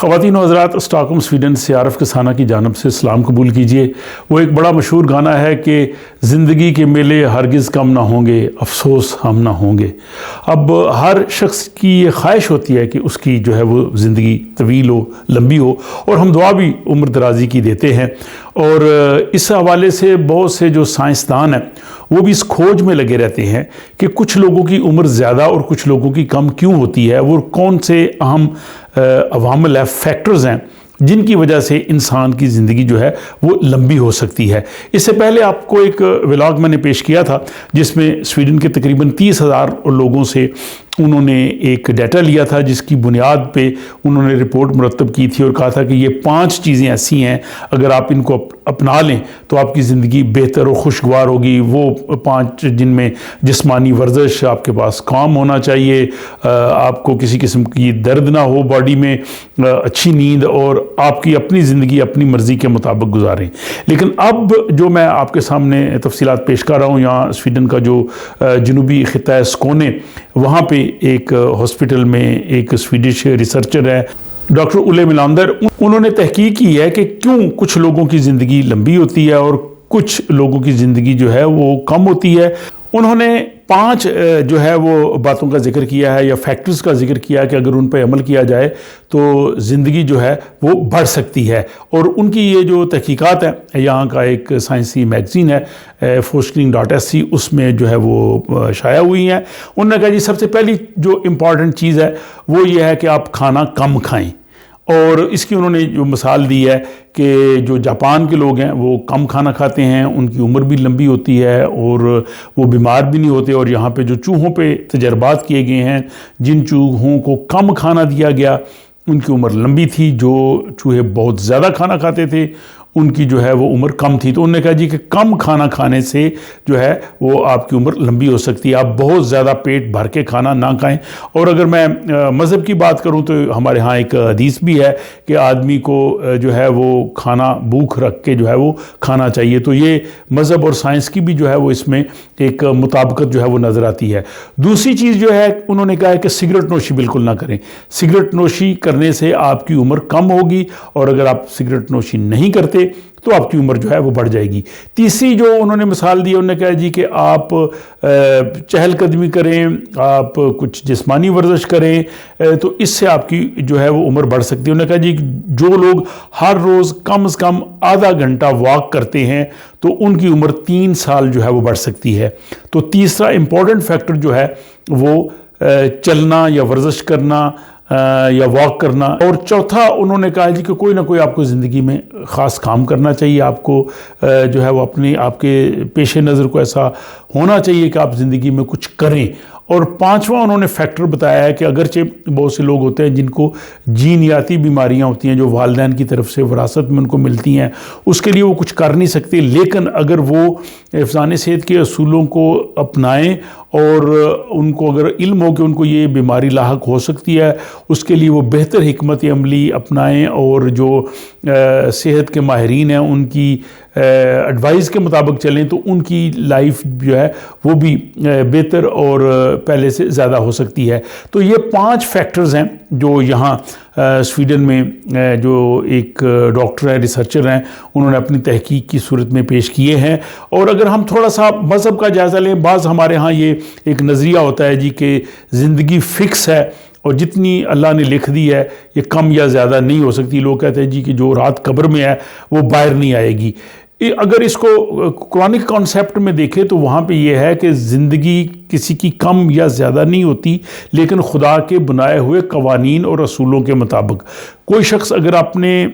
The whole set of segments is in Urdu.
خواتین و حضرات، اسٹاک ہوم سویڈن سے عارف کسانہ کی جانب سے سلام قبول کیجئے۔ وہ ایک بڑا مشہور گانا ہے کہ زندگی کے میلے ہرگز کم نہ ہوں گے، افسوس ہم نہ ہوں گے۔ اب ہر شخص کی یہ خواہش ہوتی ہے کہ اس کی جو ہے وہ زندگی طویل ہو، لمبی ہو، اور ہم دعا بھی عمر درازی کی دیتے ہیں۔ اور اس حوالے سے بہت سے جو سائنسدان ہیں وہ بھی اس کھوج میں لگے رہتے ہیں کہ کچھ لوگوں کی عمر زیادہ اور کچھ لوگوں کی کم کیوں ہوتی ہے، وہ کون سے اہم عوامل ہے، فیکٹرز ہیں جن کی وجہ سے انسان کی زندگی جو ہے وہ لمبی ہو سکتی ہے۔ اس سے پہلے آپ کو ایک ولاگ میں نے پیش کیا تھا جس میں سویڈن کے تقریباً 30,000 لوگوں سے انہوں نے ایک ڈیٹا لیا تھا، جس کی بنیاد پہ انہوں نے رپورٹ مرتب کی تھی اور کہا تھا کہ یہ 5 چیزیں ایسی ہیں، اگر آپ ان کو اپنا لیں تو آپ کی زندگی بہتر اور خوشگوار ہوگی۔ وہ 5 جن میں جسمانی ورزش، آپ کے پاس کام ہونا چاہیے، آپ کو کسی قسم کی درد نہ ہو باڈی میں، اچھی نیند، اور آپ کی اپنی زندگی اپنی مرضی کے مطابق گزاریں۔ لیکن اب جو میں آپ کے سامنے تفصیلات پیش کر رہا ہوں، یہاں سویڈن کا جو جنوبی خطہ ہے سکونے، وہاں پہ ایک ہاسپٹل میں ایک سویڈش ریسرچر ہے ڈاکٹر اولے میلاندر، انہوں نے تحقیق کی ہے کہ کیوں کچھ لوگوں کی زندگی لمبی ہوتی ہے اور کچھ لوگوں کی زندگی جو ہے وہ کم ہوتی ہے۔ انہوں نے 5 جو ہے وہ باتوں کا ذکر کیا ہے یا فیکٹرز کا ذکر کیا ہے کہ اگر ان پہ عمل کیا جائے تو زندگی جو ہے وہ بڑھ سکتی ہے۔ اور ان کی یہ جو تحقیقات ہیں، یہاں کا ایک سائنسی میگزین ہے فورسکنگ.sk، اس میں جو ہے وہ شائع ہوئی ہیں۔ انہوں نے کہا جی سب سے پہلی جو امپورٹنٹ چیز ہے وہ یہ ہے کہ آپ کھانا کم کھائیں، اور اس کی انہوں نے جو مثال دی ہے کہ جو جاپان کے لوگ ہیں وہ کم کھانا کھاتے ہیں، ان کی عمر بھی لمبی ہوتی ہے اور وہ بیمار بھی نہیں ہوتے۔ اور یہاں پہ جو چوہوں پہ تجربات کیے گئے ہیں، جن چوہوں کو کم کھانا دیا گیا ان کی عمر لمبی تھی، جو چوہے بہت زیادہ کھانا کھاتے تھے ان کی جو ہے وہ عمر کم تھی۔ تو انہوں نے کہا جی کہ کم کھانا کھانے سے جو ہے وہ آپ کی عمر لمبی ہو سکتی ہے، آپ بہت زیادہ پیٹ بھر کے کھانا نہ کھائیں۔ اور اگر میں مذہب کی بات کروں تو ہمارے ہاں ایک حدیث بھی ہے کہ آدمی کو جو ہے وہ کھانا بھوک رکھ کے جو ہے وہ کھانا چاہیے۔ تو یہ مذہب اور سائنس کی بھی جو ہے وہ اس میں ایک مطابقت جو ہے وہ نظر آتی ہے۔ دوسری چیز جو ہے انہوں نے کہا ہے کہ سگریٹ نوشی بالکل نہ کریں۔ سگریٹ نوشی کرنے سے آپ کی عمر کم ہوگی، اور اگر آپ سگریٹ نوشی نہیں کرتے تو آپ کی عمر جو ہے وہ بڑھ جائے گی۔ تیسری جو انہوں نے مثال دی، انہوں نے کہا جی کہ آپ چہل قدمی کریں، آپ کچھ جسمانی ورزش کریں، تو اس سے آپ کی جو ہے وہ عمر بڑھ سکتی ہے۔ انہوں نے کہا جی جو لوگ ہر روز کم از کم آدھا گھنٹہ واک کرتے ہیں تو ان کی عمر 3 سال جو ہے وہ بڑھ سکتی ہے۔ تو تیسرا امپورٹنٹ فیکٹر جو ہے وہ چلنا یا ورزش کرنا یا واک کرنا۔ اور چوتھا انہوں نے کہا جی کہ کوئی نہ کوئی آپ کو زندگی میں خاص کام کرنا چاہیے، آپ کو جو ہے وہ آپ کے پیش نظر کو ایسا ہونا چاہیے کہ آپ زندگی میں کچھ کریں۔ اور 5واں انہوں نے فیکٹر بتایا ہے کہ اگرچہ بہت سے لوگ ہوتے ہیں جن کو جینیاتی بیماریاں ہوتی ہیں جو والدین کی طرف سے وراثت میں ان کو ملتی ہیں، اس کے لیے وہ کچھ کر نہیں سکتے، لیکن اگر وہ حفظان صحت کے اصولوں کو اپنائیں اور ان کو اگر علم ہو کہ ان کو یہ بیماری لاحق ہو سکتی ہے، اس کے لیے وہ بہتر حکمت عملی اپنائیں اور جو صحت کے ماہرین ہیں ان کی ایڈوائز کے مطابق چلیں، تو ان کی لائف جو ہے وہ بھی بہتر اور پہلے سے زیادہ ہو سکتی ہے۔ تو یہ 5 فیکٹرز ہیں جو یہاں سویڈن میں جو ایک ڈاکٹر ہیں، ریسرچر ہیں، انہوں نے اپنی تحقیق کی صورت میں پیش کیے ہیں۔ اور اگر ہم تھوڑا سا مذہب کا جائزہ لیں، بعض ہمارے ہاں یہ ایک نظریہ ہوتا ہے جی کہ زندگی فکس ہے اور جتنی اللہ نے لکھ دی ہے یہ کم یا زیادہ نہیں ہو سکتی۔ لوگ کہتے ہیں جی کہ جو رات قبر میں ہے وہ باہر نہیں آئے گی۔ اگر اس کو قرآنک کانسیپٹ میں دیکھیں تو وہاں پہ یہ ہے کہ زندگی کسی کی کم یا زیادہ نہیں ہوتی، لیکن خدا کے بنائے ہوئے قوانین اور اصولوں کے مطابق۔ کوئی شخص اگر اپنے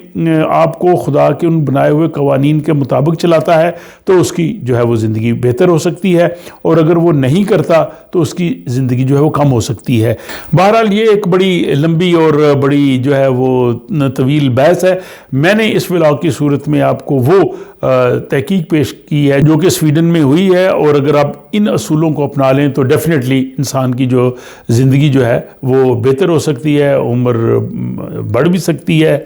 آپ کو خدا کے ان بنائے ہوئے قوانین کے مطابق چلاتا ہے تو اس کی جو ہے وہ زندگی بہتر ہو سکتی ہے، اور اگر وہ نہیں کرتا تو اس کی زندگی جو ہے وہ کم ہو سکتی ہے۔ بہرحال یہ ایک بڑی لمبی اور بڑی جو ہے وہ طویل بحث ہے۔ میں نے اس ولاگ کی صورت میں آپ کو وہ تحقیق پیش کی ہے جو کہ سویڈن میں ہوئی ہے، اور اگر آپ ان اصولوں کو اپنا لیں تو ڈیفینیٹلی انسان کی جو زندگی جو ہے وہ بہتر ہو سکتی ہے، عمر بڑھ بھی سکتی ہے۔